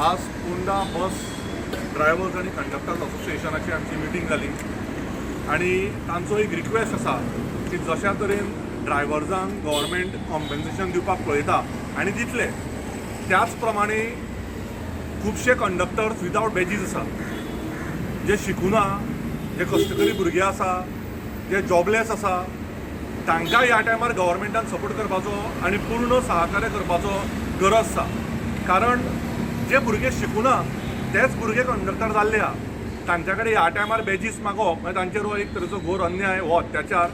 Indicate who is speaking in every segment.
Speaker 1: आज पुंडा बस ड्रायव्हर्स आणि कंडक्टर्स असोसिएशनाची आमची मिटींग जाली आणि तांचो एक रिक्वेस्ट आसा की जशा तरेन ड्रायव्हर्सांक गव्हर्मेंट कॉम्पेन्सेशन दिवपाक पळयता आनी दितले त्याच प्रमाणे खुबशे कंडक्टर्स विदावट बॅजीस आसा जे शिकुना, जे कश्टकरी भुरगे आसा, जे जॉबलेस आसा, तांकां ह्या टायमार गव्हर्मेंटान सपोर्ट करपाचो आनी पूर्ण सहकार्य करपाचो गरज आसा. कारण जे भुरगे शिकुना तेच भुरगे कंडक्टर जाल्ले आहा. तांच्या कडेन ह्या टायमार बॅजीस मागोवप म्हणजे तांचेर हो एक तरेचो घोर अन्याय हो अत्याचार.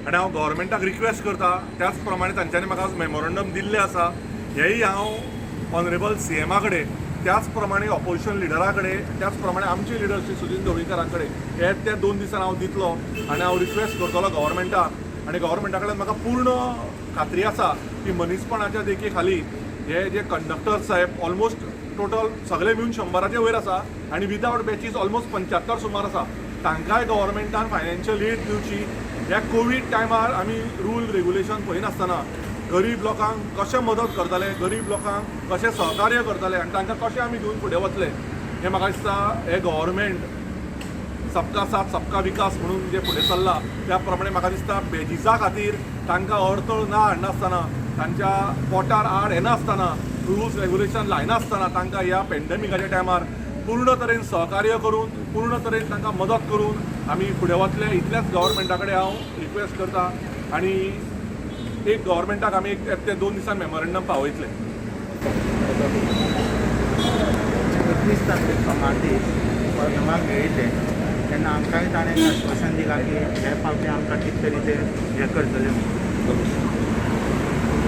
Speaker 1: आनी हांव गव्हर्मेंटाक रिक्वेस्ट करता त्याच प्रमाणे तांच्यांनी म्हाका मेमोरंडम दिल्ले आसा. हेय हांव ऑनरेबल CMA कडेन, त्याच प्रमाणे ऑपोजिशन लिडरा कडेन, त्याच प्रमाणे आमचे लिडर श्री सुदीन ढवळीकरा कडेन हे त्या 2 दिसान हांव दितलो आनी हांव रिक्वेस्ट करतलो गव्हर्मेंटाक. आनी गव्हर्मेंटा कडेन म्हाका पूर्ण खात्री आसा की मनीसपणाच्या देखी खाली हे जे कंडक्टर्स साहेब ऑलमोस्ट टोटल सगळे मिळून 100च्या वयर आसा आनी विदावट बॅचीस ऑलमोस्ट 75 सुमार आसा. तांकांय गव्हर्मेंटान फायनान्शियल एड दिवची. ह्या कोवीड टायमार आमी रूल रेग्युलेशन पळयनासतना गरीब लोकांक कशें मदत करतले, गरीब लोकांक कशें सहकार्य करतले आनी तांकां कशें आमी घेवन फुडें वतले हें म्हाका दिसता हे गव्हर्मेंट सबका साथ सबका विकास म्हणून जे फुडें चल्ला त्या प्रमाणे म्हाका दिसता बॅजीसा खातीर तांकां अडथळ ना हाडनासतना, तांच्या पोटार आड येनासतना, रुल्स रेग्युलेशन लायनासतना तांकां ह्या पॅन्डेमिकाच्या टायमार पूर्ण तरेन सहकार्य करून, पूर्ण तरेन तांकां मदत करून आमी फुडें वतले इतलेंच गव्हर्मेंटा कडेन हांव रिक्वेस्ट करता. आनी एक गव्हर्मेंटाक आमी ते 2 दिसान मेमोरंडम पावयतले.
Speaker 2: 21 तारखेक सोमार नमाक मेळिल्ले तेन्ना आमकांय ताणें आश्वासन दिलां की हे फावटी आमकां कितें तरी ते हें करतले म्हणून.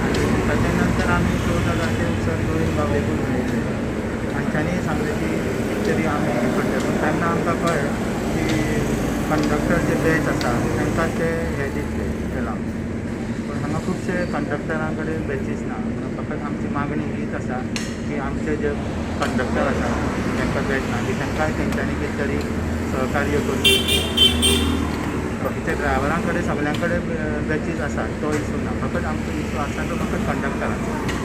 Speaker 2: आनी ताचे नंतर आमी 14 तारखेक सर गोविंद बाबेकून मेळिल्ले. तांच्यांनी सांगलें की कितें तरी आमी हें करतले. पूण तेन्ना आमकां कळ्ळें की कंडक्टर जे बॅच आसा तांकां ते हे दितले अलावन्स. पूण हांगा खुबशे कंडक्टरां कडेन बॅचीस ना. फकत आमची मागणी हीच आसा की आमचे जे कंडक्टर आसा तांकां बॅच ना की तांकांय तेंच्यांनी कितें तरी सहकार्य करचें. बाकीच्या ड्रायव्हरां कडेन सगळ्यां कडेन बॅचीस आसा तो इशू ना. फकत आमचो इशू आसा तो फकत कंडक्टरांचो.